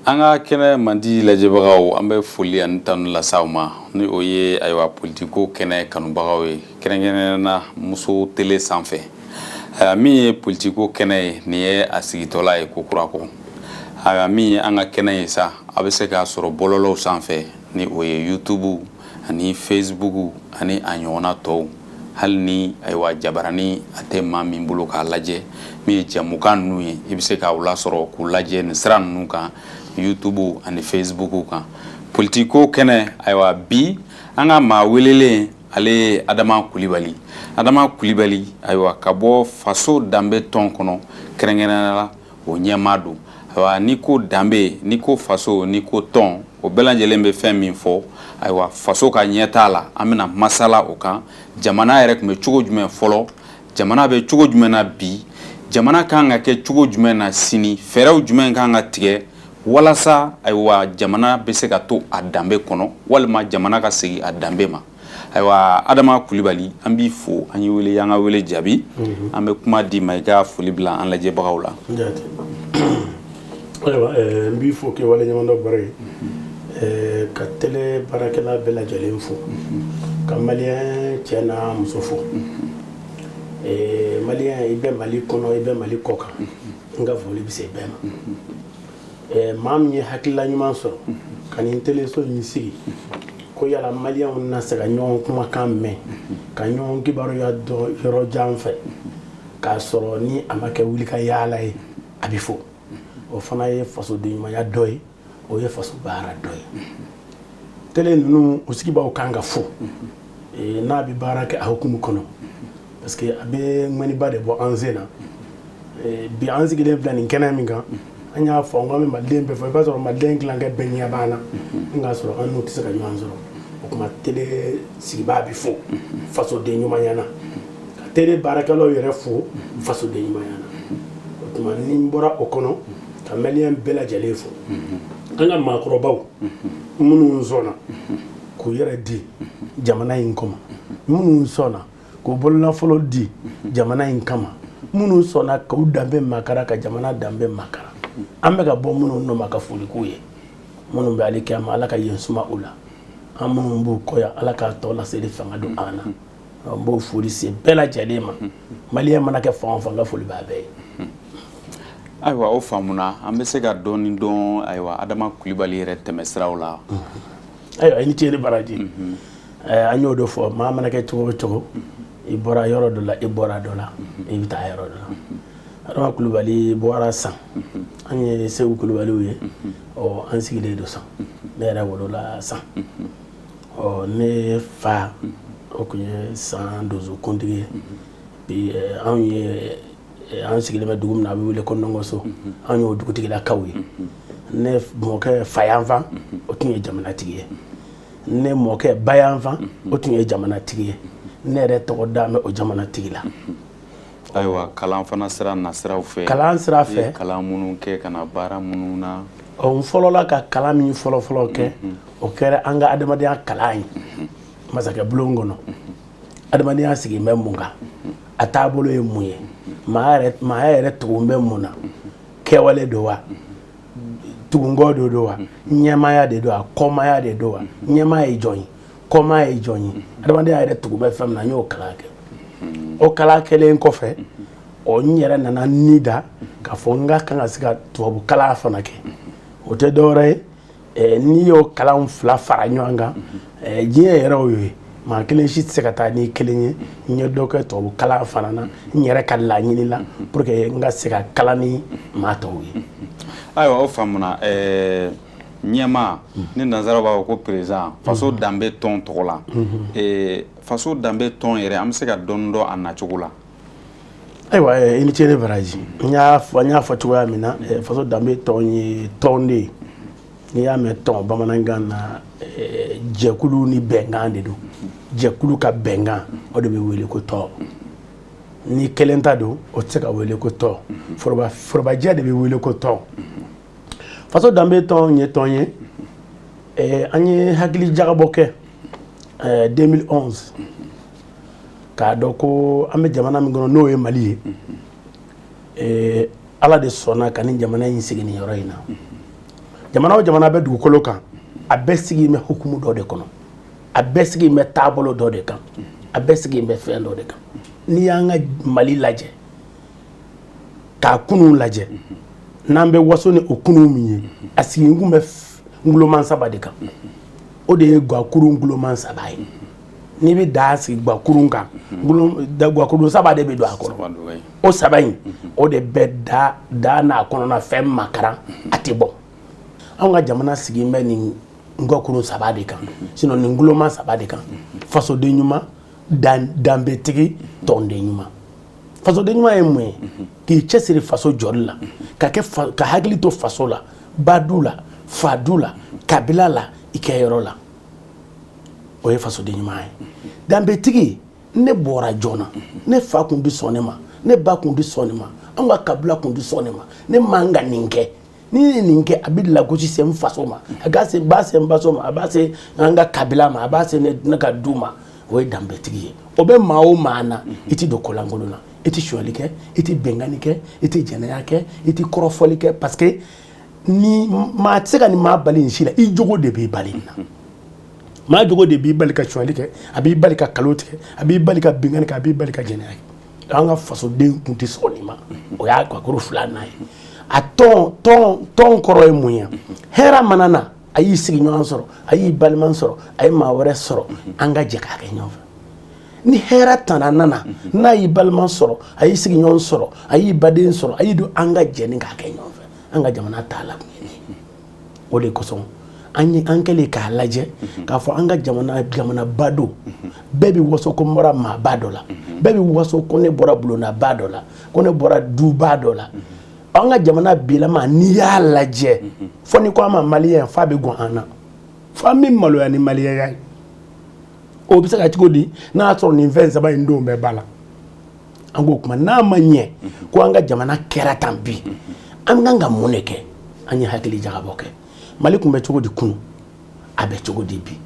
Anga kene mandi lajɛbagaw an bɛ foli ani tanu lasaw ma ni o ye ayiwa politiko kɛnɛ kanubagaw ye kɛrɛnkɛrɛnnena muso tele sanfɛ min ye politiko kɛnɛ ye nin ye a sigitɔla ye Kokurakɔ min an ka kɛnɛ ye sa a bɛ se k'a sɔrɔ bɔlɔlɔw sanfɛ ni o ye YouTube ani Facebook ani a ɲɔgɔnna tɔw hali ni ayiwa jabarani a tɛ maa min bolo k'a lajɛ min ye jɛmukan ninnu ye i bɛ se k'u lasɔrɔ k'u lajɛ nin sira ninnu kan YouTube ani Facebook kan politiko kɛnɛ ayiwa bi an ka maa welelen ale ye Adama Kulibali ayiwa ka bɔ faso danbe tɔn kɔnɔ kɛrɛnkɛrɛnnenya la o ɲɛmaa don ayiwa ni ko danbe ni ko faso ni ko tɔn o bɛɛ lajɛlen bɛ fɛn min fɔ ayiwa faso ka ɲɛ t'a la an bɛna masala o kan jamana yɛrɛ tun bɛ cogo jumɛn fɔlɔ jamana bɛ cogo jumɛn na bi jamana kan ka kɛ cogo jumɛn na sini fɛɛrɛw jumɛn kan ka tigɛ walasa ayiwa jamana bɛ se ka to a danbe kɔnɔ walima jamana ka segin a danbe ma ayiwa Adama Kulibali an b'i fo an y'i wele an ka wele jaabi an bɛ kuma di ma i ka foli bila an lajɛbagaw la ayiwa n b'i fo k'i waleɲumandɔn bɔra ye ka télé baarakɛla bɛɛ lajɛlen fo ka maliyɛn cɛ n'a muso fo maliyɛn i bɛ Mali kɔnɔ i bɛ Mali kɔ kan n ka foli bɛ se bɛɛ ma maa min ye hakilila ɲuman sɔrɔ ka nin téléso in sigi ko yala maliyɛnw na se ka ɲɔgɔn kumakan mɛn ka ɲɔgɔn kibaruya dɔn yɔrɔ jan fɛ k'a sɔrɔ ni a ma kɛ wuli ka yaala ye a bɛ fo o fana ye fasoden ɲumanya dɔ ye o ye faso baara dɔ ye télé ninnu o sigibaaw kan ka fo n'a bɛ baara kɛ a hukumu kɔnɔ parce que a bɛ ŋmaniba de bɔ an sen na bi an sigilen filɛ nin kɛnɛ min kan an y'a fɔ n ko an bɛ maliden bɛɛ fɔ i b'a sɔrɔ maliden tilankɛ bɛɛ ɲɛ b'an na nka sɔrɔ an n'u tɛ se ka ɲɔgɔn sɔrɔ o tuma télé sigibaa bɛ fo fasoden ɲumanya na ka télé baarakɛlaw yɛrɛ fo fasoden ɲumanya na o tuma ni n bɔra o kɔnɔ ka maliyɛn bɛɛ lajɛlen fo an ka maakɔrɔbaw minnu sɔnna k'u yɛrɛ di jamana in kɔma minnu sɔnna k'u bolonafolo di jamana in kama minnu sɔnna k'u danbe makara ka jamana danbe makara an bɛ ka bɔ minnu nɔ ma ka foli k'u ye minnu bɛ ale kɛma ala ka yen suma u la an minnu b'u kɔ yan ala k'a tɔ lase de fanga don an na n b'o foli se bɛɛ lajɛlen ma maliyɛn mana kɛ fan o fan ka foli b'a bɛɛ ye ayiwa o faamuna an bɛ se ka dɔɔni dɔn ayiwa Adama Kulibali yɛrɛ tɛmɛsiraw la ayiwa i ni ce ni baraji an y'o de fɔ maa mana kɛ cogo o cogo i bɔra yɔrɔ dɔ la i bɔra dɔ la i bɛ taa yɔrɔ dɔ la Adama Kulibali bɔra san an ye Segu Kulibaliw ye an sigilen don san ne yɛrɛ wolola san ne fa o tun ye san donsokuntigi ye bi an sigilen bɛ dugu min na a bɛ wele ko Nɔngɔso an y'o dugutigilakaw ye ne mɔkɛ fayanfan o tun ye jamanatigi ye ne mɔkɛ bayanfan o tun ye jamanatigi ye ne yɛrɛ tɔgɔ da bɛ o jamanatigi la ayiwa kalan fana sira nasiraw fɛ kalan sira fɛ kalan minnu kɛ ka na baara minnu na n fɔlɔla ka kalan min fɔlɔ kɛ o kɛra an ka adamadenya kalan ye masakɛ bulon kɔnɔ adamadenya sigilen bɛ mun kan a taabolo ye mun ye maaya yɛrɛ tugun bɛ mun na kɛwale don wa tugungɔ do don wa ɲɛmaaya de don wa kɔmaaya de don wa ɲɛmaaya ye jɔn ye kɔmaaya ye jɔn ye adamadenya yɛrɛ tugun bɛ fɛn min na n y'o kalan kɛ o kalan kɛlen kɔfɛ n yɛrɛ nana ni da k'a fɔ n ka kan ka se ka tubabu kalan fana kɛ o tɛ dɔwɛrɛ ye n'i y'o kalan fila fara ɲɔgɔn kan diɲɛ yɛrɛ y'o ye maa kelen si tɛ se ka taa ni kelen ye n ye dɔ kɛ tubabu kalan fana na n yɛrɛ ka laɲini la pour que n ka se ka kalan ni maa tɔw ye ayiwa o faamuna ɲɛmaa ni nanzaraw b'a fɔ ko président faso danbe tɔn tɔgɔ la faso danbe tɔn yɛrɛ an bɛ se ka dɔɔni dɔn a nacogo la ayiwa i ni ce ne baraji n y'a fɔ cogoya min na faso danbe tɔn ye tɔn de ye n'i y'a mɛn tɔn bamanankan na jɛkulu ni bɛnkan de don jɛkulu ka bɛnkan o de bɛ wele ko tɔn ni kelen ta don o tɛ se ka wele ko tɔn forobajɛ de bɛ wele ko tɔn faso danbe tɔn ye tɔn ye an ye hakili jagabɔ kɛ 2011 k'a dɔn ko an bɛ jamana min kɔnɔ n'o ye Mali ye ala de sɔnna ka ni jamana in sigi nin yɔrɔ in na jamana o jamana bɛ dugukolo kan a bɛɛ sigi bɛ hukumu dɔ de kɔnɔ a bɛɛ sigi bɛ taabolo dɔ de kan a bɛɛ sigi bɛ fɛn dɔ de kan n'i y'an ka Mali lajɛ k'a kunun lajɛ n'an bɛ waso ni o kunun min ye a sigikun bɛ nguloma saba de kan o de ye Guakuru nguloma saba ye n'i bɛ da sigi Guakuru kan Guakuru saba de bɛ don a kɔrɔ o saba in o de bɛ da n'a kɔnɔna fɛn makaran a tɛ bɔ anw ka jamana sigi bɛ nin Guakuru saba de kan sinon nin nguloma saba de kan fasoden ɲuman danbetigi tɔnden ɲuman fasoden ɲuman ye mun ye k'i cɛsiri faso jɔli la ka hakili to faso la badu la fadu la kabila la i kɛ yɔrɔ la o ye fasoden ɲuman ye danbetigi ne bɔra joona ne fa kun di sɔn ne ma ne ba kun di sɔn ne ma an ka kabila kun di sɔn ne ma ne man ka nin kɛ ni ye nin kɛ a bɛ lagosi se n faso ma a b'a se n baso ma a b'a se an ka kabila ma a b'a se ne ka du ma o ye danbetigi ye o bɛ maa o maa na i tɛ don kolankolon na i tɛ sonyali kɛ i tɛ bɛnkanni kɛ i tɛ jɛnɛya kɛ i tɛ kɔrɔfɔli kɛ parce que ni maa tɛ se ka nin maa bali nin si la i jogo de b'i bali nin na maa jogo de b'i bali ka sonyali kɛ a b'i bali ka kalo tigɛ a b'i bali ka bɛnkanni kɛ a b'i bali ka jɛnɛya kɛ an ka fasoden kun tɛ sɔn nin ma o y'a Guakuru filanan ye a tɔn kɔrɔ ye mun ye hɛrɛ mana na a y'i sigiɲɔgɔn sɔrɔ a y'i balima sɔrɔ a ye maa wɛrɛ sɔrɔ an ka jɛ k'a kɛ ɲɔgɔn fɛ ni hɛrɛ tana nana n'a y'i balima sɔrɔ a y'i sigiɲɔgɔn sɔrɔ a y'i baden sɔrɔ a y'i don an ka jɛ ni k'a kɛ ɲɔgɔn fɛ an ka jamana taala kun ye nin o de kosɔn an kɛlen k'a lajɛ k'a fɔ an ka jamana ba don bɛɛ bɛ waso ko n bɔra maaba dɔ la bɛɛ bɛ waso ko ne bɔra bulonnaba dɔ la ko ne bɔra duba dɔ la an ka jamana bilama n'i y'a lajɛ fɔ ni ko an ma maliyɛn f'a bɛ gɔn an na fɔ an bɛ maloya ni maliyɛnya ye o bɛ se ka cogo di n'a y'a sɔrɔ nin fɛn saba in denw bɛɛ ba la an k'o kuma n'a ma ɲɛ ko an ka jamana kɛra tan bi an kan ka mun de kɛ an ye hakili jagabɔ kɛ Mali kun bɛ cogo di kunun a bɛ cogo di bi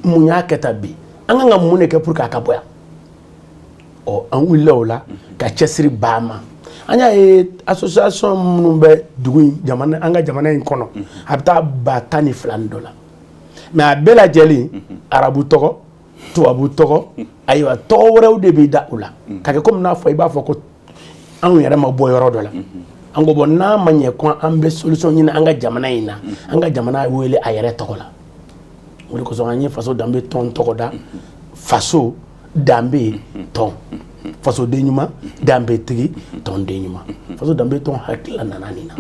mun y'a kɛ tan bi an kan ka mun de kɛ pour que a ka bɔ yan ɔ an wulila o la ka cɛsiri ba ma an y'a ye association minnu bɛ dugu in an ka jamana in kɔnɔ a bɛ taa ba 12 dɔ la mais a bɛɛ lajɛlen arabu tɔgɔ tubabu tɔgɔ ayiwa tɔgɔ wɛrɛw de bɛ da u la ka kɛ komi n'a fɔ i b'a fɔ ko anw yɛrɛ ma bɔ yɔrɔ dɔ la an ko bɔn n'a ma ɲɛ ko an bɛ solution ɲini an ka jamana in na an ka jamana wele a yɛrɛ tɔgɔ la o de kosɔn an ye faso danbe tɔn tɔgɔ da faso danbe tɔn fasoden ɲuman danbetigi tɔnden ɲuman faso danbe tɔn hakilila nana nin na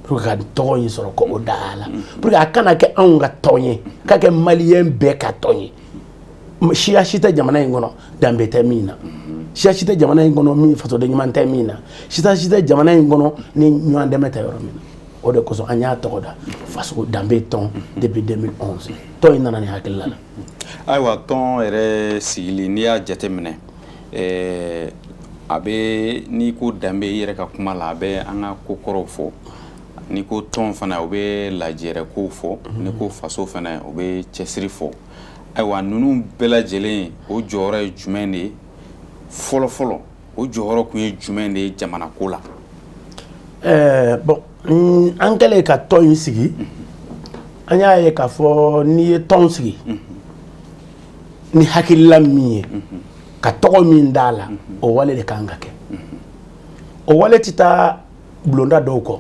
pour que ka tɔgɔ in sɔrɔ ko o da la pour que a kana kɛ anw ka tɔn ye k'a kɛ maliyɛn bɛɛ ka tɔn ye siya si tɛ jamana in kɔnɔ danbe tɛ min na siya si tɛ jamana in kɔnɔ min fasoden ɲuman tɛ min na siya si tɛ jamana in kɔnɔ ni ɲɔgɔn dɛmɛ tɛ yɔrɔ min na o de kosɔn an y'a tɔgɔ da faso danbe tɔn depuis 2011 tɔn in nana ni hakilila la ayiwa tɔn yɛrɛ sigili n'i y'a jateminɛ a bɛ n'i ko danbe i yɛrɛ ka kuma la a bɛ an ka ko kɔrɔw fɔ n'i ko tɔn fana o bɛ lajɛrɛ kow fɔ n'i ko faso fana o bɛ cɛsiri fɔ ayiwa ninnu bɛɛ lajɛlen o jɔyɔrɔ ye jumɛn de ye fɔlɔ-fɔlɔ o jɔyɔrɔ kun ye jumɛn de ye jamana ko la bon an kɛlen ka tɔn in sigi an y'a ye k'a fɔ n'i ye tɔn sigi ni hakilila min ye ka tɔgɔ min d'a la o wale de kan ka kɛ o wale tɛ taa bulonda dɔw kɔ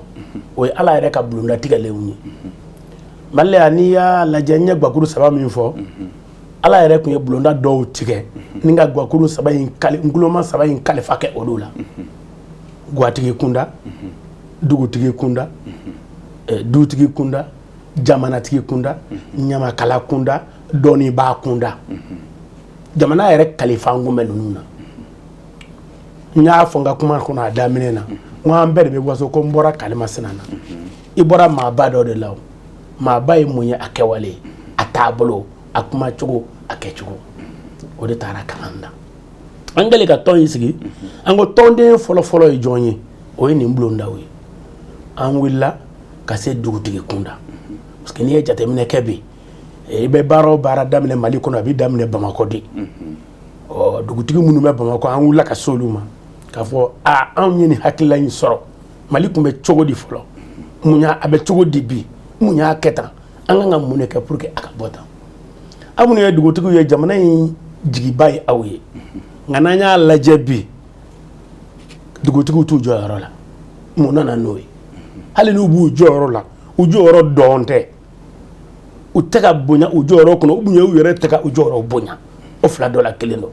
o ye Ala yɛrɛ ka bulonda tigɛlenw ye Mali la n'i y'a lajɛ n ye Guakuru 3 min fɔ Ala yɛrɛ kun ye bulonda dɔw tigɛ ni ka Guakuru 3 in nguloma 3 in kalifa kɛ olu la Guatigi kunda dugutigi kunda dutigi kunda jamanatigi kunda ɲamakala kunda dɔnnibaa kunda jamana yɛrɛ kalifa kun bɛ ninnu na n y'a fɔ n ka kuma kɔnɔ a daminɛ na n an bɛɛ de bɛ waso ko n bɔra Kalimasina na i bɔra maaba dɔ de la maaba ye mun ye a kɛwale a taabolo a kuma cogo a kɛcogo o de taara kalan da an kɛlen ka tɔn in sigi an ko tɔnden fɔlɔ-fɔlɔ ye jɔn ye o ye nin bulondaw ye an wulila ka se dugutigi kunda parce que n'i ye jateminɛ kɛ bi i bɛ baara o baara daminɛ Mali kɔnɔ a bɛ daminɛ Bamakɔ de ɔ dugutigi minnu bɛ Bamakɔ an wulila ka se olu ma k'a fɔ anw ye nin hakilila in sɔrɔ Mali tun bɛ cogo di fɔlɔ mun a bɛ cogo di bi mun y'a kɛ tan an kan ka mun de kɛ pour que a ka bɔ tan aw minnu ye dugutigiw ye jamana in jigiba ye aw ye nka n'an y'a lajɛ bi dugutigiw t'u jɔyɔrɔ la mun nana n'o ye hali n'u b'u jɔyɔrɔ la u jɔyɔrɔ dɔn tɛ u tɛ ka bonya u jɔyɔrɔ kɔnɔ u bonya u yɛrɛ tɛ ka u jɔyɔrɔ bonya o fila dɔ la kelen don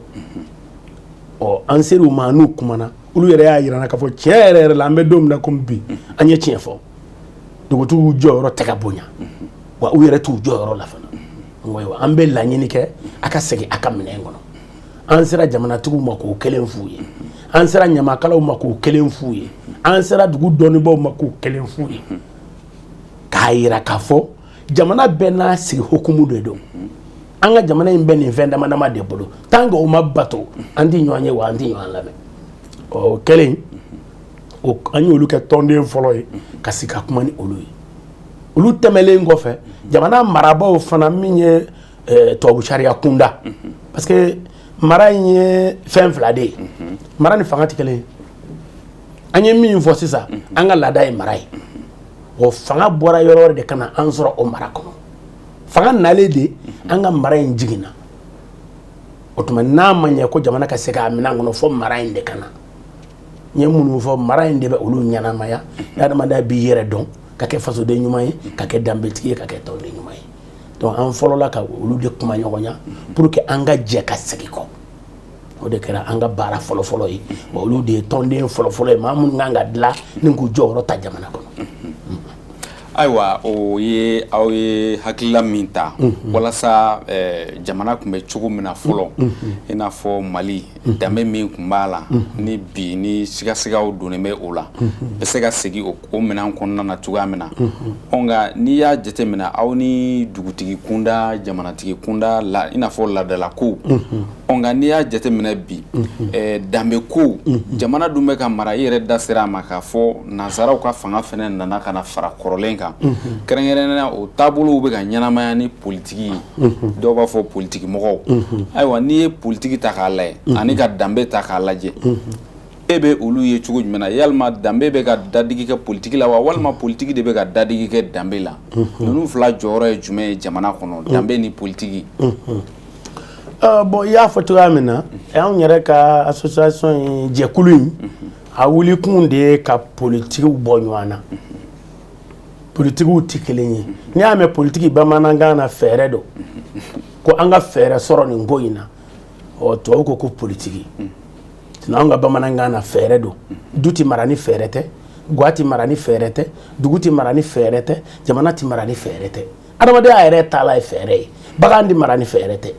ɔ an ser'u ma n'u kumana olu yɛrɛ y'a yirana k'a fɔ tiɲɛ yɛrɛ la an bɛ don min na komi bi an ye tiɲɛ fɔ dugutigiw jɔyɔrɔ tɛ ka bonya wa u yɛrɛ t'u jɔyɔrɔ la fana an bɛ laɲini kɛ a ka segin a ka minɛn kɔnɔ an sera jamanatigiw ma k'o kelen f'u ye an sera ɲamakalaw ma k'o kelen f'u ye an sera dugu dɔnnibaaw ma k'o kelen f'u ye k'a yira k'a fɔ jamana bɛɛ n'a sigi hukumu de don an ka jamana in bɛ nin fɛn dama dama de bolo tant que o ma bato an tɛ ɲɔgɔn ye wa an tɛ ɲɔgɔn lamɛn ɔ kelen an y'olu kɛ tɔnden fɔlɔ ye ka sigi ka kuma ni olu ye olu tɛmɛlen kɔfɛ jamana marabaaw fana min ye tubabu sariya kunda parce que mara in ye fɛn fila de ye mara ni fanga tɛ kelen ye an ye min fɔ sisan an ka laada ye mara ye o fanga bɔra yɔrɔ wɛrɛ de ka na an sɔrɔ o mara kɔnɔ fanga nalen de an ka mara in jiginna o tuma n'a ma ɲɛ ko jamana ka se k'a minɛ kɔnɔ fo mara in de ka na n ye minnu fɔ mara in de bɛ olu ɲɛnamaya adamadenya b'i yɛrɛ dɔn ka kɛ fasoden ɲuman ye ka kɛ danbetigi ye ka kɛ tɔnden ɲuman ye donc an fɔlɔla ka olu de kuma ɲɔgɔn ɲa pour que an ka jɛ ka segin kɔ o de kɛra an ka baara fɔlɔfɔlɔ ye wa olu de ye tɔnden fɔlɔfɔlɔ ye maa minnu kan ka dilan ni k'u jɔyɔrɔ ta jamana kɔnɔ ayiwa o ye aw ye hakilila min ta walasa jamana tun bɛ cogo min na fɔlɔ i n'a fɔ Mali danbe min tun b'a la ni bi ni sigasigaw donnen bɛ o la bɛ se ka segin o minɛn kɔnɔna na cogoya min na nka n'i y'a jateminɛ aw ni dugutigi kunda jamanatigi kunda i n'a fɔ laadala ko nka n'i y'a jateminɛ bi danbe ko jamana dun bɛ ka mara i yɛrɛ da sera a ma k'a fɔ nanzaraw ka fanga fana nana ka na fara kɔrɔlen kan kɛrɛnkɛrɛnnenya o taabolow bɛ ka ɲɛnamaya ni politiki ye dɔw b'a fɔ politiki mɔgɔw ayiwa n'i ye politiki ta k'a lajɛ ani ka danbe ta k'a lajɛ e bɛ olu ye cogo jumɛn na yalima danbe bɛ ka dadigi kɛ politiki la wa walima politiki de bɛ ka dadigi kɛ danbe la ninnu fila jɔyɔrɔ ye jumɛn ye jamana kɔnɔ danbe ni politiki bon i y'a fɔ cogoya min na anw yɛrɛ ka association jɛkulu in a wulikun de ye ka politikiw bɔ ɲɔgɔn na politikiw tɛ kelen ye n'i y'a mɛn politiki bamanankan na fɛɛrɛ don ko an ka fɛɛrɛ sɔrɔ nin ko in na tubabu ko ko politiki anw ka bamanankan na fɛɛrɛ don du tɛ mara ni fɛɛrɛ tɛ ga tɛ mara ni fɛɛrɛ tɛ dugu tɛ mara ni fɛɛrɛ tɛ jamana tɛ mara ni fɛɛrɛ tɛ adamadenya yɛrɛ taala ye fɛɛrɛ ye bagan tɛ mara ni fɛɛrɛ tɛ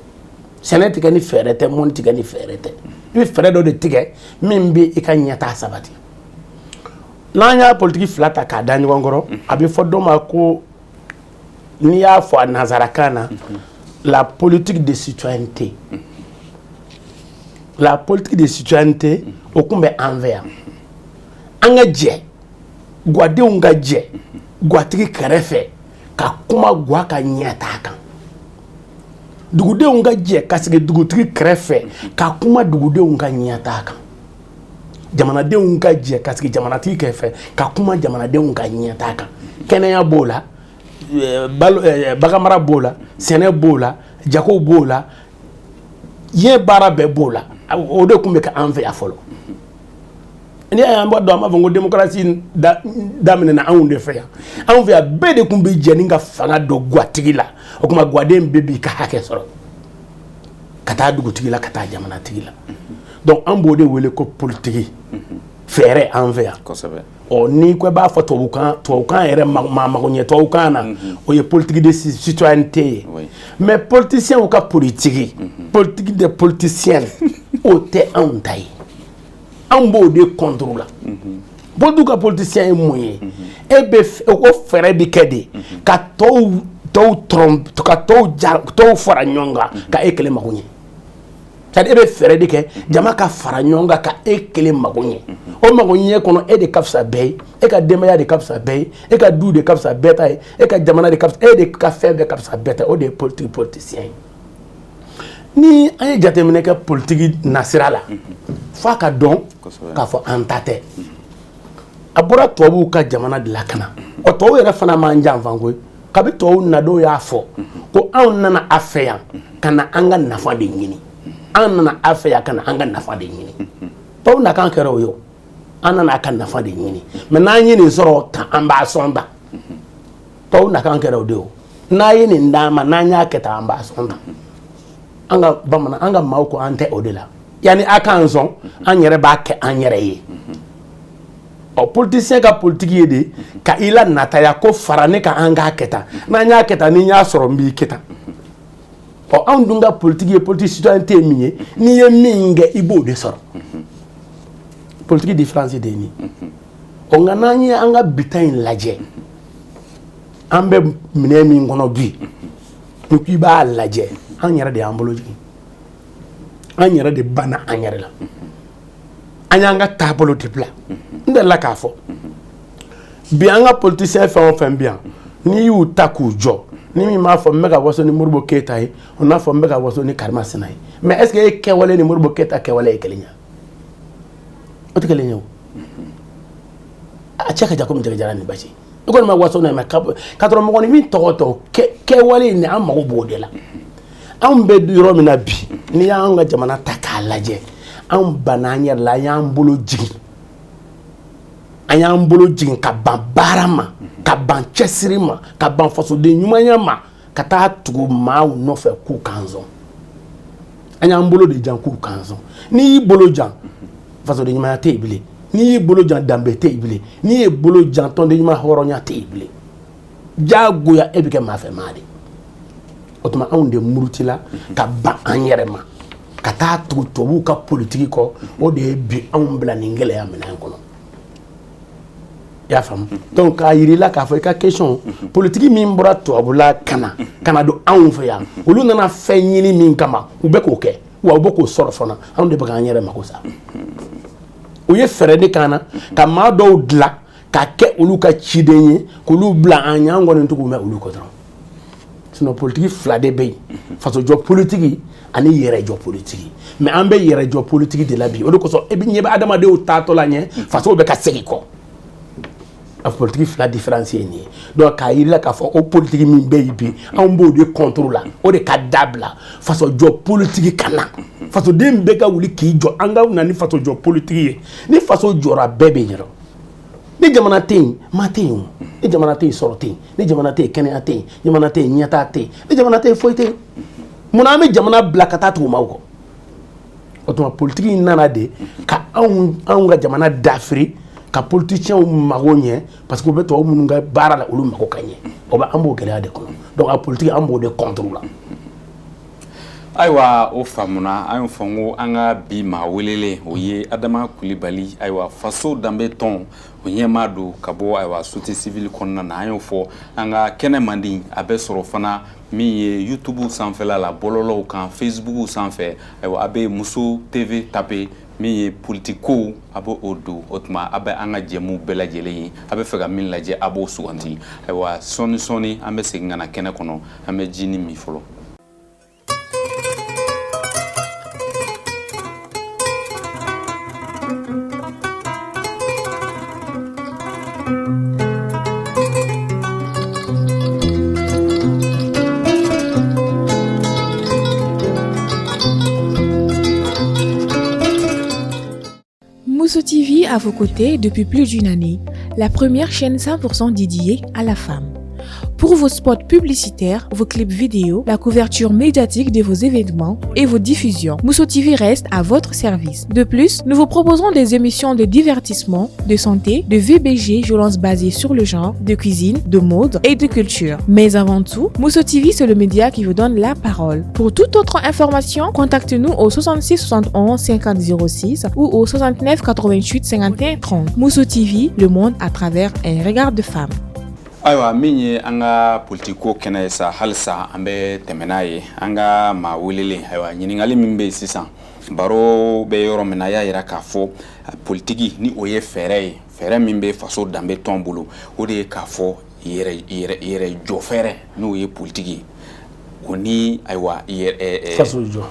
sɛnɛ tigɛ ni fɛɛrɛ tɛ mɔni tigɛ ni fɛɛrɛ tɛ i bɛ fɛɛrɛ dɔ de tigɛ min bɛ i ka ɲɛtaa sabati n'an y'a politiki fila ta k'a da ɲɔgɔn kɔrɔ a bɛ fɔ dɔ ma ko n'i y'a fɔ a nanzarakan na la politique de citoyenneté la politique de citoyenneté o tun bɛ an fɛ yan an ka jɛ gadenw ka jɛ gatigi kɛrɛfɛ ka kuma ga ka ɲɛtaa kan dugudenw ka jɛ ka sigi dugutigi kɛrɛfɛ ka kuma dugudenw ka ɲɛtaa kan jamanadenw ka jɛ ka sigi jamanatigi kɛrɛfɛ ka kuma jamanadenw ka ɲɛtaa kan kɛnɛya b'o la baganmara b'o la sɛnɛ b'o la jago b'o la diɲɛ baara bɛɛ b'o la o de tun bɛ kɛ an fɛ yan fɔlɔ n'i y'a ye an b'a dɔn an b'a fɔ ko démocratie daminɛna anw de fɛ yan anw fɛ yan bɛɛ de tun bɛ jɛ ni ka fanga don gatigi la o tuma gaden bɛɛ b'i ka hakɛ sɔrɔ ka taa dugutigi la ka taa jamanatigi la donc an b'o de wele ko politiki fɛɛrɛ an fɛ yan n'i ko i b'a fɔ tubabukan yɛrɛ mago ɲɛ tubabukan na o ye politique de citoyenneté ye mais politiciens ka politique politique de politiciens o tɛ anw ta ye anw b'o de contre la politique ka politicien ye mun ye e bɛ o fɛɛrɛ bɛ kɛ de ka tɔw fara ɲɔgɔn kan ka e kelen mago ɲɛ c'est-à-dire e bɛ fɛɛrɛ de kɛ jama ka fara ɲɔgɔn kan ka e kelen mago ɲɛ o mago ɲɛ kɔnɔ e de ka fisa bɛɛ ye e ka denbaya de ka fisa bɛɛ ye e ka du de ka fisa bɛɛ ta ye e ka jamana de ka fisa e de ka fɛn bɛɛ ka fisa bɛɛ ta o de ye politicien ye ni an ye jateminɛ kɛ politiki nasira la f'a ka dɔn k'a fɔ an ta tɛ a bɔra tubabuw ka jamana de la ka na o tubabuw yɛrɛ fana m'an janfan koyi kabi to na do ya fo ko an nana afeya kana anga nafa de ngini an nana afeya kana anga nafa de ngini to na kan kero yo an nana kan nafa de ngini me na nyini soro ta amba sonda to na kan kero de o na yini ndama na nya keta amba sonda anga bamana anga mauko ante odela yani akanzo an yere ba ke an yere yi o politicien ka politique yede ka ila nataya ko farane ka anga keta na nya keta ni nya soro mbi keta o andunga politique citoyen te miye ni ye minge ibo de soro politique différence de ni o ngana nyi anga bitain laje ambe mine mi ngono bi ni ku ba laje an yere de amboloji an yere de bana an yere la anyanga tabolo de pla nde la ka fo bi anga politicien fait bien ni yu taku jo ni mi ma fo mega waso ni Modibo Keita yi on a fo mega waso ni Karma Sinai mais est-ce que ke wala ni Modibo Keita ke wala ekelinya o tekelinya a chaka jako mi jara ni bachi ko ma waso na ma 80 mo ni to ke wala ni am ma bo de la am be diro mi na bi ni ya anga jamana takalaje an bananya la yan bolo jigi an bolo jigi ka ban barama ka ban chesirima ka ban faso de nyumanya ma ka ta tugu maaw no fe ku kanzo an bolo de jan ku kanzo ni bolo jan faso de nyumanya te ibile ni bolo jan dambe te ibile ni bolo jan ton de nyumanya horonya te ibile jago ya ebike ma fe made otuma an de murutila ka ban an yerema ka taa tugu tubabu ka politique ko o de bi anw bila ni gɛlɛya minɛn kɔnɔ y'a faamu donc k'a yirila k'a fɔ i ka question politique min bɔra tubabula kana don anw fɛ yan olu nana fɛn ɲini min kama u bɛ k'o kɛ wa u bɛ k'o sɔrɔ fana anw de bɛ k'an yɛrɛ mako sa u ye fɛɛrɛ de k'an na ka maa dɔw dilan ka kɛ olu ka ciden ye k'olu bila an ɲɛ an kɔni tugu mɛ olu kɔ dɔrɔn sinon politique fila de bɛ yen faso jɔ politique ani yɛrɛ jɔ politique mais an bɛ yɛrɛ jɔ politique de la bi o de kosɔn e bi ɲɛ bɛ adamadenw taatɔ la ɲɛ faso bɛ ka segin kɔ a politique fila différence ye nin ye donc k'a yirila k'a fɔ o politique min bɛ yen bi anw b'o de contre la o de ka dabila faso jɔ politique ka na fasoden bɛɛ ka wuli k'i jɔ an ka na ni faso jɔ politique ye ni faso jɔra bɛɛ bɛ ɲɛrɛ ni jamana tɛ yen maa tɛ yen ni jamana tɛ yen sɔrɔ tɛ yen ni jamana tɛ yen kɛnɛya tɛ yen jamana tɛ yen ɲɛtaa tɛ yen ni jamana tɛ yen foyi tɛ yen munna an bɛ jamana bila ka taa tugu maaw kɔ o tuma politique in nana de ka anw ka jamana dafiri ka politiciens mago ɲɛ parce que u bɛ tubabu minnu ka baara la olu mago ka ɲɛ o bɛ an b'o gɛlɛya de kɔnɔ donc a politique an b'o de contre la. Ayiwa o faamuna an y'o fɔ n ko an ka bi maa welelen o ye Adama Kulibali ayiwa faso danbe tɔn o ɲɛmaa don ka bɔ ayiwa société civile kɔnɔna na an y'o fɔ an ka kɛnɛ man di a bɛ sɔrɔ fana min ye YouTube sanfɛla la bɔlɔlɔw kan Facebook sanfɛ ayiwa a bɛ Muso TV tape min ye politique ko a bɛ o don o tuma a bɛ an ka jɛmu bɛɛ lajɛlen ye a bɛ fɛ ka min lajɛ a b'o suganti ayiwa sɔɔni an bɛ segin ka na kɛnɛ kɔnɔ an bɛ ji ni min fɔlɔ. Muso TV à vos côtés depuis plus d'une année, la première chaîne 100% dédiée à la femme. Pour vos spots publicitaires, vos clips vidéo, la couverture médiatique de vos événements et vos diffusions, Muso TV reste à votre service. De plus, nous vous proposons des émissions de divertissement, de santé, de VBG, violences basées sur le genre, de cuisine, de mode et de culture. Mais avant tout, Muso TV, c'est le média qui vous donne la parole. Pour toute autre information, contactez-nous au 66 71 50 06 ou au 69 88 51 30. Muso TV, le monde à travers un regard de femme. Ayiwa min ye an ka politiko kɛnɛ ye sa halisa an bɛ tɛmɛ n'a ye an ka maa welelen ayiwa ɲininkali min bɛ yen sisan baro bɛ yɔrɔ min na a y'a yira k'a fɔ politiki ni o ye fɛɛrɛ ye fɛɛrɛ min bɛ faso danbe tɔn bolo o de ye k'a fɔ yɛrɛ jɔ fɛɛrɛ n'o ye politiki ye o ni ayiwa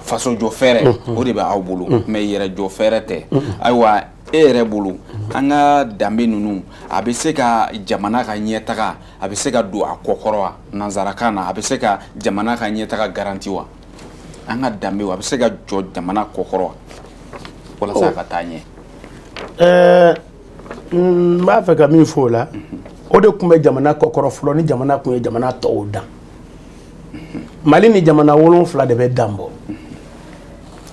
faso jɔ fɛɛrɛ o de bɛ aw bolo mais yɛrɛ jɔ fɛɛrɛ tɛ ayiwa e yɛrɛ bolo an ka danbe ninnu a bɛ se ka jamana ka ɲɛtaga a bɛ se ka don a kɔkɔrɔ wa nanzarakan na a bɛ se ka jamana ka ɲɛtaga garanti wa an ka danbe a bɛ se ka jɔ jamana kɔkɔrɔ wa walasa a ka taa ɲɛ. N b'a fɛ ka min fɔ o la o de tun bɛ jamana kɔkɔrɔ fɔlɔ ni jamana tun ye jamana tɔw dan Mali ni jamana 7 de bɛ dan bɔ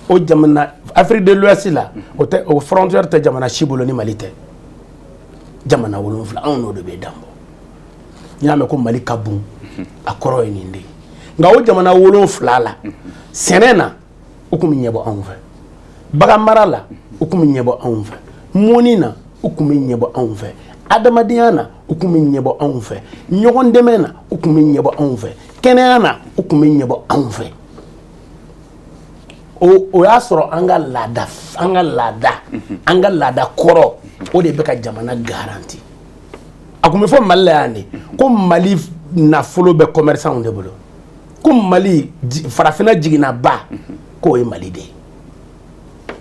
o jamana Afrique de l'Ouest la o frontière tɛ jamana si bolo ni Mali tɛ jamana 7 anw n'o de bɛ dan bɔ n y'a mɛn ko Mali ka bon a kɔrɔ ye nin de nka o jamana 7 la sɛnɛ na o tun bɛ ɲɛbɔ anw fɛ bagan mara la o tun bɛ ɲɛbɔ anw fɛ mɔni na u tun bɛ ɲɛbɔ anw fɛ adamadenya na u tun bɛ ɲɛbɔ anw fɛ ɲɔgɔn dɛmɛ na u tun bɛ ɲɛbɔ anw fɛ kɛnɛya na u tun bɛ ɲɛbɔ anw fɛ o y'a sɔrɔ an ka laada kɔrɔ o de bɛ ka jamana garanti a tun bɛ fɔ Mali la yan de ko Mali nafolo bɛ commerçants de bolo ko Mali farafinna jiginnaba k'o ye Mali de ye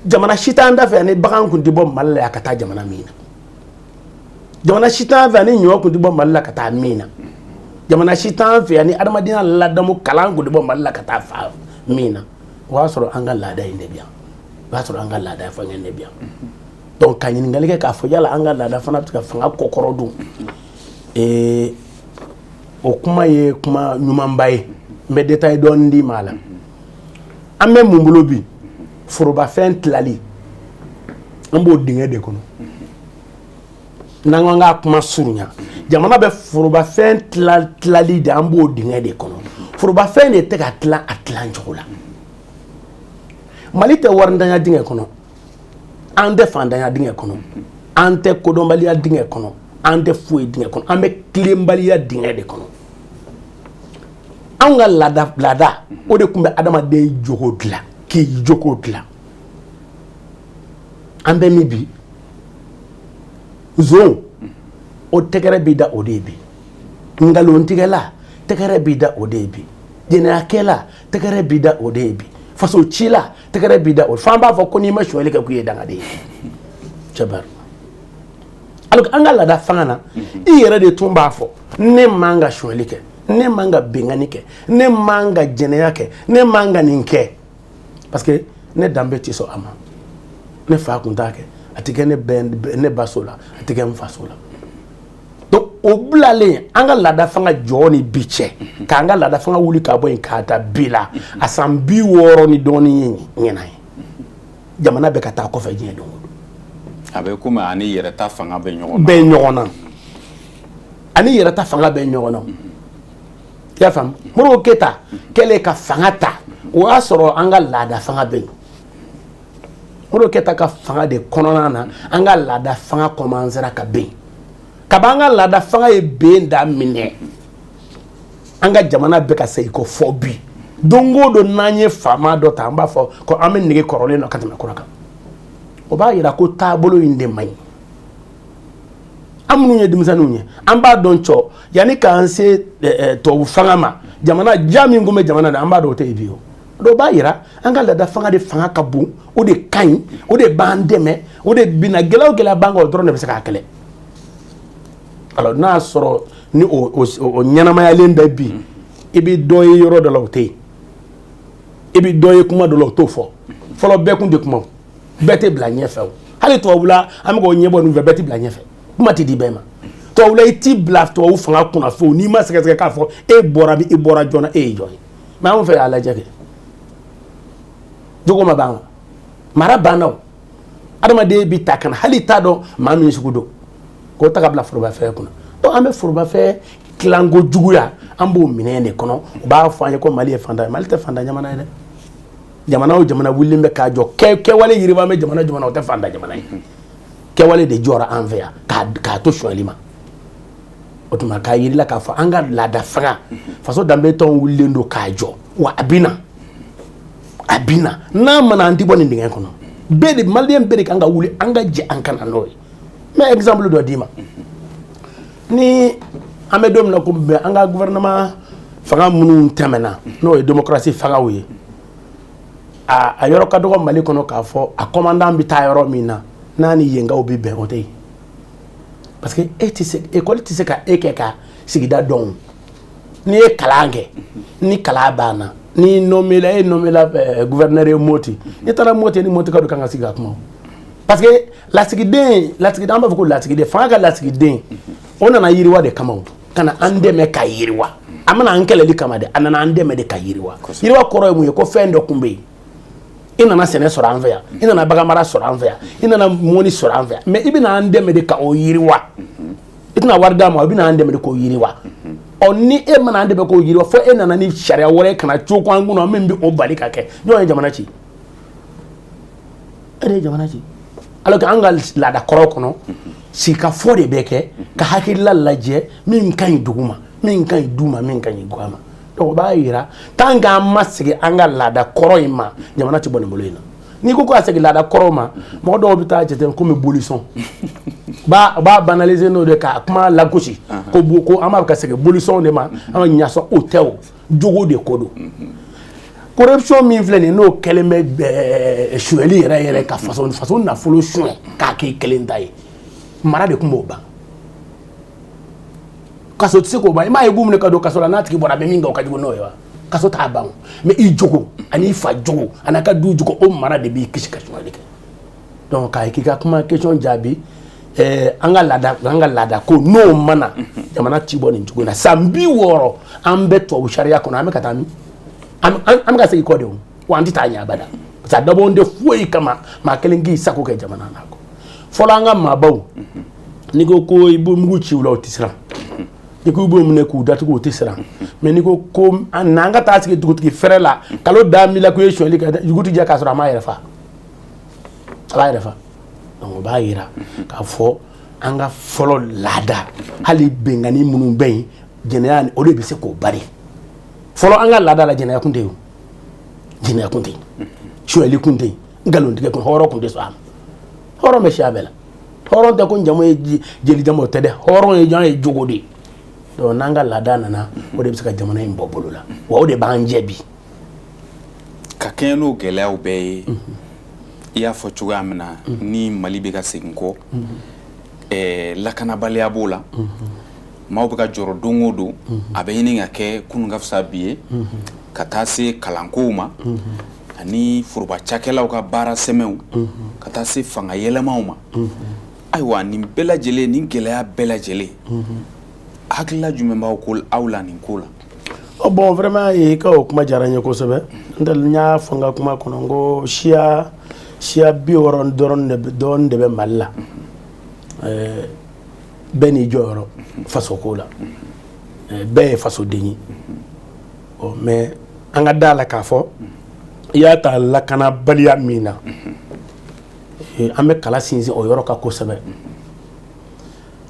jamana si t'an da fɛ ni bagan kun tɛ bɔ Mali la ka taa jamana min na jamana si t'an fɛ ni ɲɔ kun tɛ bɔ Mali la ka taa min na jamana si t'an fɛ ni adamadenya ladamu kalan kun tɛ bɔ Mali la ka taa fa min na o y'a sɔrɔ an ka laada in de bɛ yan o y'a sɔrɔ an ka laada fɛngɛ de bɛ yan donc ka ɲininkali kɛ k'a fɔ yala an ka laada fana bɛ se ka fanga kɔkɔrɔ dun o kuma ye kuma ɲumanba ye n bɛ détail dɔɔni d'i ma a la an bɛ mun bolo bi forobafɛn tilali an b'o dingɛ de kɔnɔ n'an ko an k'a kuma surunya jamana bɛ forobafɛn tilali de an b'o dingɛ de kɔnɔ forobafɛn de tɛ ka tilan a tilan cogo la Mali tɛ waridanya dingɛ kɔnɔ an tɛ fandanya dingɛ kɔnɔ an tɛ kodɔnbaliya dingɛ kɔnɔ an tɛ foyi dingɛ kɔnɔ an bɛ tilenbaliya dingɛ de kɔnɔ anw ka laada o de tun bɛ adamaden jogo dilan k'i jogo dilan an bɛ min bi nson o tɛgɛrɛ bɛ da o de ye bi nkalontigɛla tɛgɛrɛ bɛ da o de ye bi jɛnɛyakɛla tɛgɛrɛ bɛ da o de ye bi faso cila tɛgɛrɛ bɛ da o f'an b'a fɔ ko n'i ma sonyali kɛ k'u ye dangaden ye cɛ bari alors an ka laada fanga na i yɛrɛ de tun b'a fɔ ne man ka sonyali kɛ ne man ka bengani kɛ ne man ka jɛnɛya kɛ ne man ka nin kɛ parce que ne danbe tɛ sɔn a ma ne fa kun t'a kɛ a tɛ kɛ ne ba so la a tɛ kɛ n fa so la donc o bilalen an ka laada fanga jɔ ni bi cɛ k'an ka laada fanga wuli ka bɔ yen k'a ta bi la a san 60 ni dɔɔni ye ɲɛna ye jamana bɛ ka taa kɔfɛ diɲɛ don o don a bɛ komi ani yɛrɛta fanga bɛ ɲɔgɔn na bɛɛ ɲɔgɔn na ani yɛrɛta fanga bɛ ɲɔgɔn na i y'a faamu Modibo Keyita kɛlen ka fanga ta o y'a sɔrɔ an ka laada fanga bɛ yen Modibo Keyita ka fanga de kɔnɔna na an ka laada fanga commencera ka bɛn kabi an ka laada fanga ye ben daminɛ an ka jamana bɛ ka segin kɔ fɔ bi don o don n'an ye faama dɔ ta an b'a fɔ ko an bɛ nege kɔrɔlen dɔ ka tɛmɛ kura kan o b'a yira ko taabolo in de man ɲi an minnu ye denmisɛnninw ye an b'a dɔn cɔ yanni k'an se tubabu fanga ma jamana ja min kun bɛ jamana na an b'a dɔn o tɛ yen bi o dɔw b'a yira an ka laada fanga de fanga ka bon o de ka ɲi o de b'an dɛmɛ o de bina gɛlɛya o gɛlɛya b'an kan o dɔrɔn de bɛ se k'a kɛlɛ alors n'a y'a sɔrɔ ni o ɲɛnamayalen bɛ bi i bɛ dɔ ye yɔrɔ dɔ la o tɛ yen i bɛ dɔ ye kuma dɔ la o t'o fɔ fɔlɔ bɛɛ kun tɛ kuma bɛɛ tɛ bila ɲɛfɛ o hali tubabula an bɛ k'o ɲɛbɔ ninnu fɛ bɛɛ tɛ bila ɲɛfɛ kuma tɛ di bɛɛ ma tubabula i t'i bila tubabu fanga kunna fo n'i ma sɛgɛsɛgɛ k'a fɔ e bɔra bi i bɔra joona e ye jɔn ye mais anw fɛ y'a lajɛ kɛ jogo ma ban wa mara banna o adamaden bi ta kana hali t'a dɔn maa min sugu don k'o ta ka bila forobafɛn kunna donc an bɛ forobafɛn tilanko juguya an b'o minɛn de kɔnɔ u b'a fɔ an ye ko Mali ye fantan ye Mali tɛ fantan jamana ye dɛ jamana o jamana wulilen bɛ k'a jɔ kɛwale yiriba bɛ jamana o tɛ fantan jamana ye kɛwale de jɔra an fɛ yan k'a to sonyali ma o tuma k'a yirila k'a fɔ an ka laada fanga faso danbe tɔnw wulilen don k'a jɔ wa a bɛ na n'a mana an tɛ bɔ nin dingɛ kɔnɔ bɛɛ de maliyɛn bɛɛ de kan ka wuli an ka jɛ an ka na n'o ye n bɛ exemple dɔ d'i ma ni an bɛ don min na ko bɛn an ka gouvernement fanga minnu tɛmɛna n'o ye démocratie fangaw ye a yɔrɔ ka dɔgɔ Mali kɔnɔ k'a fɔ a commandant bɛ taa yɔrɔ min na nani yenga obi be ote parce que école ti se ka ekeka sigida don ni kalange ni kalabana ni nomela gouverneur moti ni tara moti ni moti ka do kanga siga kuma parce que la sigide amba ko la sigide fanga la sigide ona na yiriwa de kama kana andeme ka yiriwa amana ankele li kama de anana andeme de ka yiriwa koro mu ko fendo kumbe ina na sene soro anvea ina na bagamara soro anvea ina na moni soro anvea mais ibina andeme de ka o yiriwa itina warda ma ibina andeme de ko yiriwa onni e mana andeme ko yiriwa fo ina na ni sharia wore kana chuko angu no membi o bali kake nyo jamana chi ere jamana chi alors que angal la da koro kono si ka fo de beke ka hakilla laje min kan duguma min kan duma min kan igwama donc ba yira tanga masigi anga lada koro ima jamana ti bonne molina ni ko asigi lada koro ma mo do bita jete ko me bolution ba banaliser no de ka kuma la gauche ko amar ka sigi bolution de ma ama nyaso hotel jogo de kodo corruption mi vlene no keleme chueli yere ka façon na folo chou ka ke kelendai mara de kumbo ba kaso tsiko ba ma yegum ne kado kaso la natiki bora be minga okajigo no yawa kaso ta ba me I jogo ani fa jogo anaka du jogo o mara de bi kishika shwalike donc ka ikika kuma question jabi anga lada ko no mana jamana tibo ni jogo na sambi woro ambe to sharia ko na me katami am ga se ko de wa ndi tanya bada sa dabo nde fuyi kama ma kelengi sako ke jamana nako folanga mabaw nigo ko ibu muguchi wala otisra niko bu mune ku datu ko tisra mais niko ko nanga ta sike duguti frère la kalo da mi la ko yesho li ka duguti ja ka sura ma yerefa donc ba yira ka fo anga folo lada hali bengani munu ben general o le bi se ko bari folo anga lada la general kunde chueli kunde ngalo ndike ko horo kunde so am horo me shabela horo de ko njamo jeli jamo tede horo e jan e jogodi do nanga lada nana o de bisaka jamana in bobolola wa o de banjebi ka keno gelew be ya fo chuga amna ni malibe ka sinko lakana balia bola mawbe ka joro dongodo abayini ngake kunu ngafsa biye katase kalankoma ani furba chakelaw ka bara semew katase fanga yelamawma aywa ni bela jele ni geleya bela jele hakla jumemba ko awla ni kula bon vraiment e ka o kuma jaranya ko sebe ndal nya fanga kuma kono ngo shia bi woron don de be malla beni joro faso kola be faso deni o mais anga dala ka fo ya ta la kana baliya mina ame kala sinzi o yoro ka ko sebe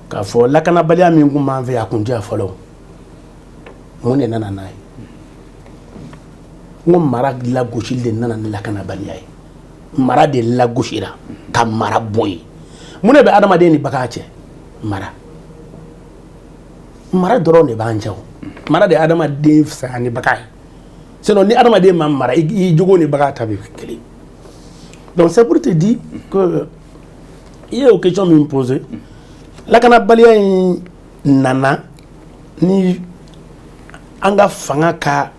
ka fo la kana baliya min gu man ve akundi afolo mone nana nay ngom mara la goshil de nana la kana baliya mara de la goshira ka mara boy mune be adama de ni bakache mara drone banjaw mara de adama de sa ni bakay sinon ni adama de mam mara I jogo ni bakata bi kele donc c'est pour te dire que il y a une question me poser la kana baliya nana ni anga fanga ka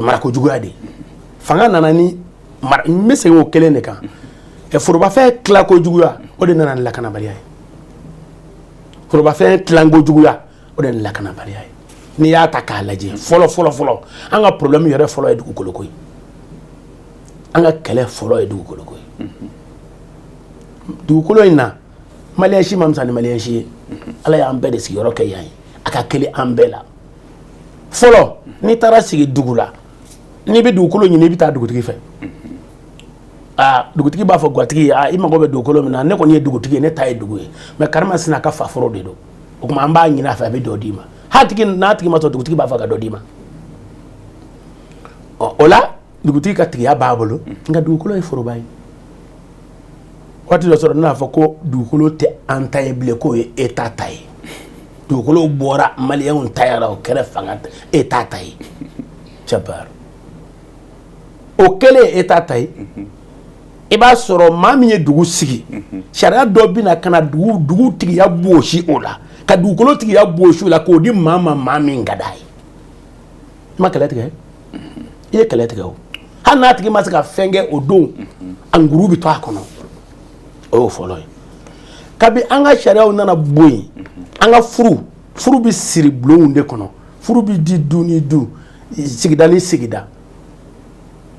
marako jugade fanga nana ni mese o kele ne kan foroba fe kla ko juguya o de nana la kana baliya foroba fe klango juguya o de la kana baliya ni ya ta ka laje folo anga problème yere folo e dugu koloko anga kele folo e dugu koloko dugu kolo ina maliya shi mamsa ni maliya shi ala ya ambe de sigoro ke yan aka kele ambela folo ni tara sigi dugula ni be dugu kolo ni bi ta dugu tigi fe dugutigi ba fo gwatigi imago be dugukolo mina ne ko ni dugutigi ne tay dugu mais karma sina ka fa foro de do o kuma amba nyina fa be dodima hatigi na tigi ma to dugutigi ba fa ga dodima ola dugutigi ka tigi ya babolo nga dugukolo e foro bay wati do so na fa ko dugukolo te antayble ko e etatay dugukolo bora malien on tayara o kere fanga etatay chabar o kele etatay i b'a sɔrɔ maa min ye dugu sigi sariya dɔ bɛna ka na dugu tigiya bɔsi o la ka dugukolo tigiya bɔsi o la k'o di maa min ka d'a ye i ma kɛlɛ tigɛ i ye kɛlɛ tigɛ o hali n'a tigi ma se ka fɛn kɛ o don anguru bɛ to a kɔnɔ o y'o fɔlɔ ye kabi an ka sariyaw nana bɔ yen an ka furu bɛ siri bulonw de kɔnɔ furu bɛ di du ni du sigida ni sigida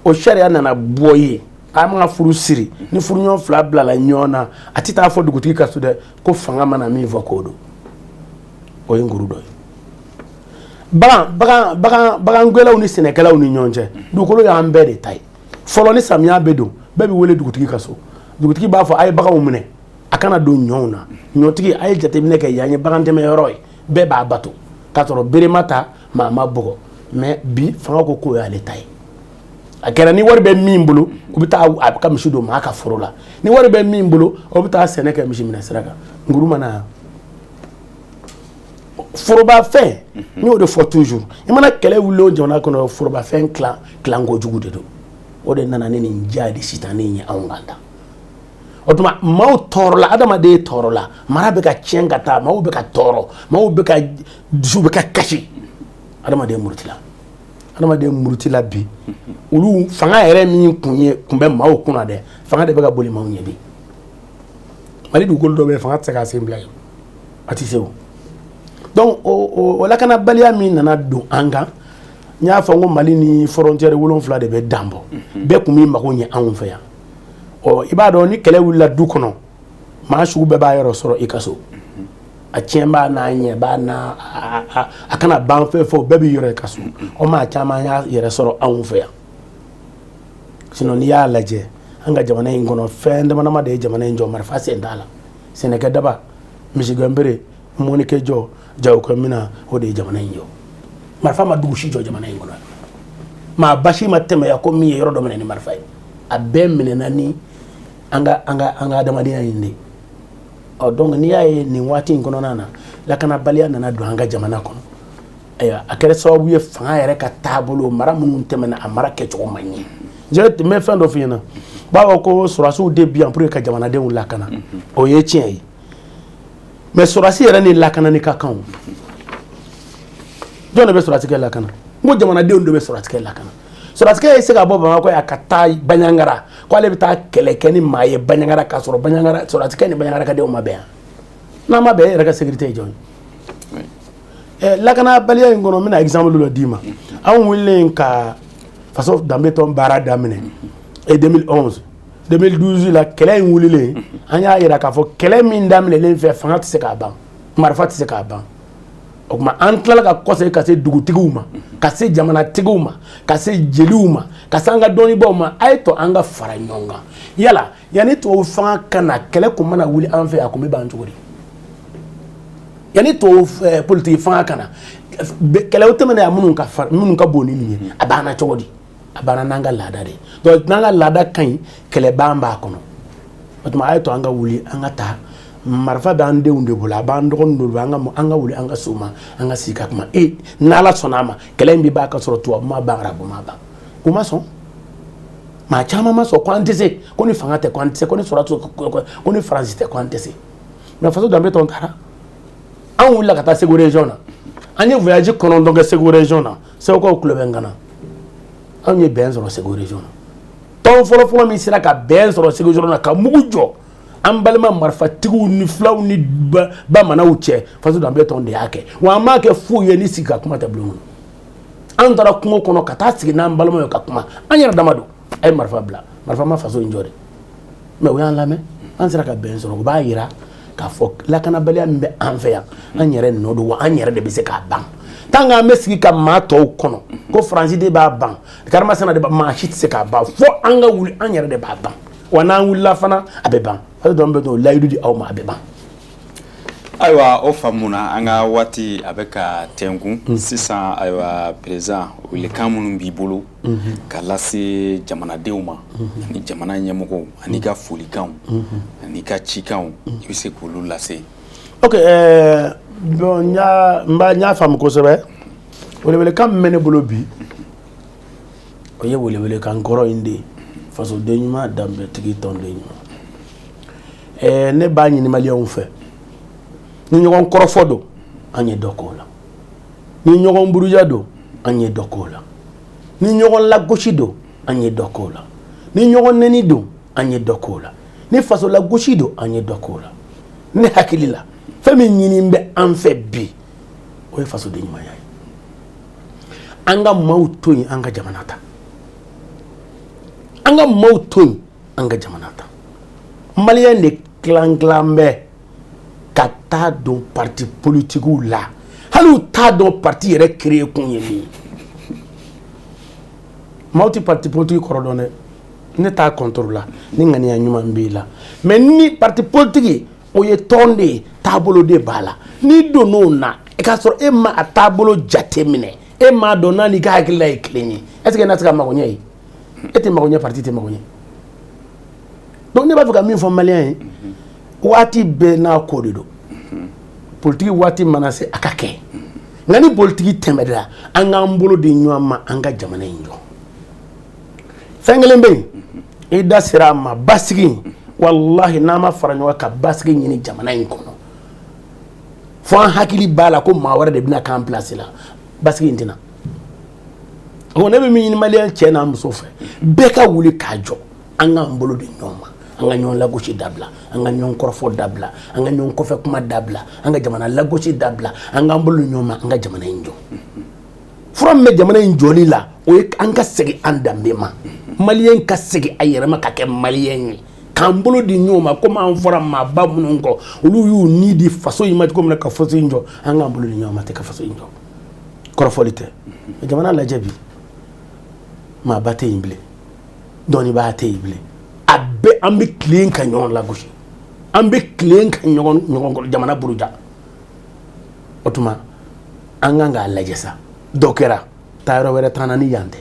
o sariya nana bɔ yen an ka furu siri ni furuɲɔgɔn fila bilala ɲɔgɔn na a tɛ taa fɔ dugutigi ka so dɛ ko fanga mana min fɔ k'o don o ye nkuru dɔ ye bagan gwɛlɛw ni sɛnɛkɛlaw ni ɲɔgɔn cɛ dugukolo y'an bɛɛ de ta ye fɔlɔ ni samiya bɛ don bɛɛ bɛ wele dugutigi ka so dugutigi b'a fɔ a ye baganw minɛ a kana don ɲɔw na ɲɔtigi a ye jateminɛ kɛ yan ye bagan tɛmɛyɔrɔ ye bɛɛ b'a bato k'a sɔrɔ bere ma ta maa ma bɔgɔ mais bi fanga ko k'o y'ale ta ye a kɛra ni wari bɛ min bolo u bɛ taa a ka misi don maa ka foro la ni wari bɛ min bolo o bɛ taa sɛnɛ kɛ misi minɛ sira kan nkuru mana yan forobafɛn n y'o de fɔ toujours i mana kɛlɛ wuli o jamana kɔnɔ forobafɛn tilan kojugu de don o de nana ni nin diya de sitanɛ ye anw kan tan o tuma maaw tɔɔrɔla adamaden tɔɔrɔla mara bɛ ka tiɲɛ ka taa maaw bɛ ka tɔɔrɔ maaw bɛ ka dusu bɛ ka kasi adamaden murutila bi olu fanga yɛrɛ min kun bɛ maaw kunna dɛ fanga de bɛ ka boli maaw ɲɛ bi mali dugukolo dɔ bɛ fanga tɛ se k'a sen bila yen a tɛ se o donc o lakanabaliya min nana don an kan n y'a fɔ n ko mali ni frontière 7 de bɛ dan bɔ bɛɛ kun b'i mago ɲɛ anw fɛ yan i b'a dɔn ni kɛlɛ wulila du kɔnɔ maa sugu bɛɛ b'a yɔrɔ sɔrɔ i ka so a tiɲɛ b'a n'a ɲɛ b'a n'a a kana ban fɛn fɛn o bɛɛ b'i yɔrɔ i ka so o maa caman y'a yɛrɛ sɔrɔ anw fɛ yan sinon n'i y'a lajɛ an ka jamana in kɔnɔ fɛn dama de ye jamana in jɔ marifa sen t'a la sɛnɛkɛ daba misigɛnbere mɔnikɛ jɔ jagokɛmina o de ye jamana in jɔ marifa ma dugu si jɔ jamana in kɔnɔ maa basi ma tɛmɛ yan ko min ye yɔrɔ dɔ minɛ ni marifa ye a bɛɛ minɛna ni an ka adamadenya in de donc n'i y'a ye nin waati in kɔnɔna na lakanabaliya nana don an ka jamana kɔnɔ ayiwa a kɛra sababu ye fanga yɛrɛ ka taabolo mara minnu tɛmɛna a mara kɛcogo man ɲɛ n bɛ fɛn dɔ f'i ɲɛna b'a fɔ ko sɔrɔdasiw de bi yan pour que ka jamanadenw lakana o ye tiɲɛ ye mais sɔrɔdasi yɛrɛ ni lakanani ka kan jɔn de bɛ sɔrɔdasi kɛ lakana n ko jamanadenw de bɛ sɔrɔdasi kɛ lakana sɔrɔdasi ye se ka bɔ bamakɔ yan ka taa baɲangara ko ale bɛ taa kɛlɛ kɛ ni maa ye baɲangara k'a sɔrɔ sɔrɔdasi ni baɲangara ka denw ma bɛn yan n'a ma bɛn e yɛrɛ ka sécurité ye jɔn ye lakanabaliya in kɔnɔ n bɛna exemple dɔ d'i ma anw wulilen ka faso danbetɔn baara daminɛ 2011 2012 la kɛlɛ in wulilen an y'a yira k'a fɔ kɛlɛ min daminɛlen fɛ fanga tɛ se k'a ban marifa tɛ se k'a ban o tuma an tilala ka kɔsegin ka se dugutigiw ma ka se jamanatigiw ma ka se jeliw ma ka se an ka dɔnnibaaw ma a ye to an ka fara ɲɔgɔn kan yala yanni tubabu fanga ka na kɛlɛ kun mana wuli an fɛ a kun bɛ ban cogo di yanni tubabu politiki fanga ka na kɛlɛw tɛmɛna yan minnu ka bon ni nin ye a banna cogo di a banna n'an ka laada de donc n'an ka laada ka ɲi kɛlɛban b'a kɔnɔ o tuma a ye to an ka wuli an ka taa marifa b'an denw de bolo a b'an dɔgɔninw de bolo an ka wuli an ka s'o ma an ka sigi ka kuma n'ala sɔnn'a ma kɛlɛ in bɛ ban ka sɔrɔ tubabu ma ban arabu ma ban o ma sɔn maa caman ma sɔn ko an tɛ se ko ni fanga tɛ ko an tɛ se ko ni sɔrɔdasi ko ni faransi tɛ ko an tɛ se mais faso danbetɔn taara an wulila ka taa Segu région na an ye voyage 9 kɛ Segu région na segukaw tulo bɛ n kana anw ye bɛn sɔrɔ Segu région na tɔn fɔlɔfɔlɔ min sera ka bɛn sɔrɔ Segu région na ka mugu jɔ an balima marifatigiw ni filaw ni bamananw cɛ faso danbetɔn de y'a kɛ wa an m'a kɛ foyi ye ni sigi ka kuma tɛ bulon kɔnɔ an taara kungo kɔnɔ ka taa sigi n'an balimaw ye ka kuma an yɛrɛ dama don a ye marifa bila marifa ma faso in jɔ de mais o y'an lamɛn an sera ka bɛn sɔrɔ o b'a yira k'a fɔ lakanabaliya min bɛ an fɛ yan an yɛrɛ nɔ don wa an yɛrɛ de bɛ se k'a ban tant qu'an bɛ sigi ka maa tɔw kɔnɔ ko faransi de b'a ban karimasina de b'a maa si tɛ se k'a ban fo an ka wuli an yɛrɛ de b'a ban wa n'an wulila fana a bɛ ban hali dɔn bɛ to layidu di aw ma a bɛ ban. ayiwa o faamuna an ka waati a bɛ ka tɛnkun sisan ayiwa président welekan minnu b'i bolo ka lase jamanadenw ma ani jamana ɲɛmɔgɔw ani ka folikanw ani ka cikanw i bɛ se k'olu lase. ok bon n y'a faamu kosɛbɛ welewelekan min bɛ ne bolo bi o ye welewelekan kɔrɔ in de ye faso den ɲuman danbe tigi tɔnden ɲuman ne b'a ɲini maliyɛnw fɛ ni ɲɔgɔn kɔrɔfɔ don an ye dɔ k'o la ni ɲɔgɔn buruja don an ye dɔ k'o la ni ɲɔgɔn lagosi don an ye dɔ k'o la ni ɲɔgɔn nɛni don an ye dɔ k'o la ni faso lagosi don an ye dɔ k'o la ne hakili la fɛn min ɲini bɛ an fɛ bi o ye faso den ɲumanya ye an ka maaw to yen an ka jamana ta an ka maaw to yen an ka jamana ta maliyɛn de tilan bɛ ka taa don parti politikiw la hali u t'a dɔn parti yɛrɛ créé kun ye min ye maaw tɛ parti politique kɔrɔ dɔn dɛ ne t'a contre la ni ŋaniya ɲuman b'i la mais ni parti politique o ye tɔn de ye taabolo de b'a la n'i donn'o na i k'a sɔrɔ e ma a taabolo jate minɛ e m'a dɔn n'a n'i ka hakilila ye kelen ye est ce que n'a tɛ ka mago ɲɛ ye e tɛ mago ɲɛ parti tɛ mago ɲɛ donc ne b'a fɛ ka min fɔ maliyɛn ye waati bɛɛ n'a ko de don politique waati mana se a ka kɛ nka ni politique tɛmɛra an k'an bolo di ɲɔgɔn ma an ka jamana in jɔ fɛn kelen bɛ yen i da sera a ma basigi wallahi n'a ma fara ɲɔgɔn kan ka basigi ɲini jamana in kɔnɔ fo an hakili b'a la ko maa wɛrɛ de bɛna k'an place la basigi in tɛna ne bɛ min ɲini maliyɛn cɛ n'a muso fɛ bɛɛ ka wuli k'a jɔ an k'an bolo di ɲɔgɔn ma an ka ɲɔgɔn lagosi dabila an ka ɲɔgɔn kɔrɔfɔ dabila an ka ɲɔgɔn kɔfɛ kuma dabila an ka jamana lagosi dabila an k'an bolo di ɲɔgɔn ma an ka jamana in jɔ fura min bɛ jamana in jɔli la o ye an ka segin an danbe ma maliyɛn ka segin a yɛrɛ ma ka kɛ maliyɛn ye k'an bolo di ɲɔgɔn ma komi an fɔra maaba minnu kɔ olu y'u ni di faso in ma cogo min na ka faso in jɔ an k'an bolo di ɲɔgɔn ma tɛ ka faso in jɔ kɔrɔfɔli tɛ jamana lajɛ bi maaba tɛ yen bilen dɔnnibaa tɛ yen bilen a bɛɛ an bɛ tilen ka ɲɔgɔn lagosi an bɛ tilen ka ɲɔgɔn jamana buruja o tuma an kan k'a lajɛ sa dɔ kɛra taa yɔrɔ wɛrɛ t'an na ni yan tɛ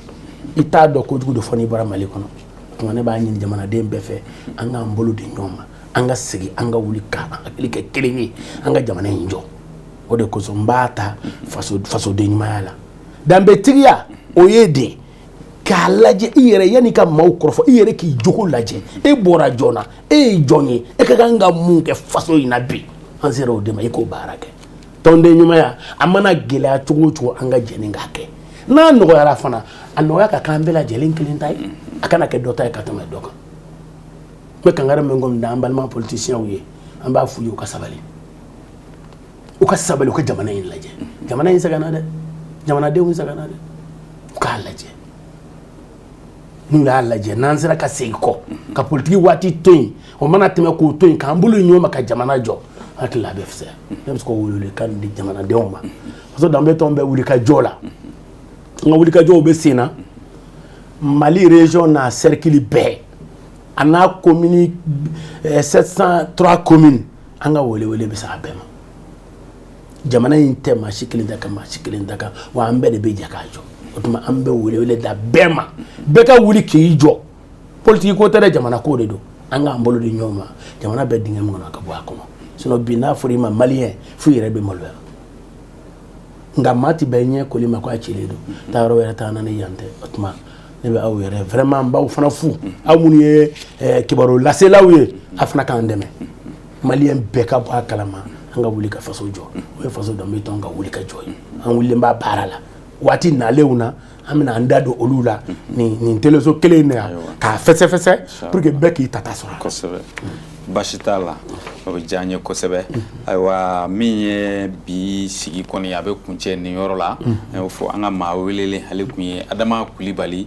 i t'a dɔn kojugu de fɔ n'i bɔra mali kɔnɔ o tuma ne b'a ɲini jamanaden bɛɛ fɛ an k'an bolo di ɲɔgɔn ma an ka segin an ka wuli k'an hakili kɛ kelen ye an ka jamana in jɔ o de kosɔn n b'a ta fasoden ɲumanya la danbetigiya o ye de k'a lajɛ i yɛrɛ yanni ka maaw kɔrɔfɔ i yɛrɛ k'i jogo lajɛ e bɔra jɔn na e ye jɔn ye e ka kan ka mun kɛ faso in na bi an sera o de ma i k'o baara kɛ tɔnden ɲumanya a mana gɛlɛya cogo o cogo an ka jɛ ni k'a kɛ n'a nɔgɔyara fana a nɔgɔya ka k'an bɛɛ lajɛlen kelen ta ye a kana kɛ dɔ ta ye ka tɛmɛ dɔ kan n bɛ kangari min kɔni da an balima politisiyɛnw ye an b'a f'u ye u ka sabali u ka jamana in lajɛ jamana in sɛgɛnna dɛ jamanadenw sɛgɛnna dɛ u k'a lajɛ n'u y'a lajɛ n'an sera ka segin kɔ ka politiki waati to yen o mana tɛmɛ k'o to yen k'an bolo ɲɔgɔn ma ka jamana jɔ hakili la a bɛ fisaya ne bɛ se k'o welewelekan di jamanadenw ma parce que danbe tɔn bɛ wuli ka jɔ la n ka wuli ka jɔw bɛ sen na mali région n'a cercle bɛɛ a n'a commune 703 communes an ka welewele bɛ se a bɛɛ ma jamana in tɛ maa si kelen ta kan maa si kelen ta kan wa an bɛɛ de bɛ jɛ k'a jɔ o tuma an bɛ welewele da bɛɛ ma bɛɛ ka wuli k'i jɔ politiki ko tɛ dɛ jamana ko de don an k'an bolo di ɲɔgɔn ma jamana bɛɛ dingɛ min kɔnɔ ka bɔ a kɔnɔ sinon bi n'a fɔra i ma maliyɛn fo i yɛrɛ bɛ maloya nka maa ti bɛɛ ɲɛ koli ma ko a cilen don taa yɔrɔ wɛrɛ t'an na ni yan tɛ o tuma ne bɛ aw yɛrɛ vraiment n b'aw fana fu aw minnu ye kibaru laselaw ye a fana k'an dɛmɛ maliyɛn bɛɛ ka bɔ a kalama an ka wuli ka faso jɔ o ye faso danbe tɔn ka wuli ka jɔ ye an wulilen b'a baara la waati nalenw na an bɛna an da don olu la nin teleso kelen de k'a fɛsɛfɛsɛ pour que bɛɛ k'i tata sɔrɔ kosɛbɛ basi t'a la o bɛ diya n ye kosɛbɛ ayiwa min ye bi sigi kɔni a bɛ kuncɛ nin yɔrɔ la o fɔ an ka maa welelen ale tun ye adama kulibali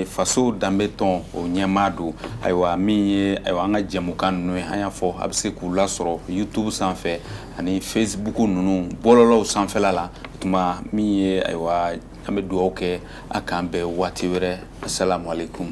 faso danbe tɔn o ɲɛmaa don ayiwa min ye ayiwa an ka jɛmukan ninnu ye an y'a fɔ a bɛ se k'u lasɔrɔ YouTube sanfɛ ani Facebook ninnu bɔlɔlɔw sanfɛla la tuma min ye ayiwa an bɛ dugawu kɛ a k'an bɛn waati wɛrɛ assalamu alaikum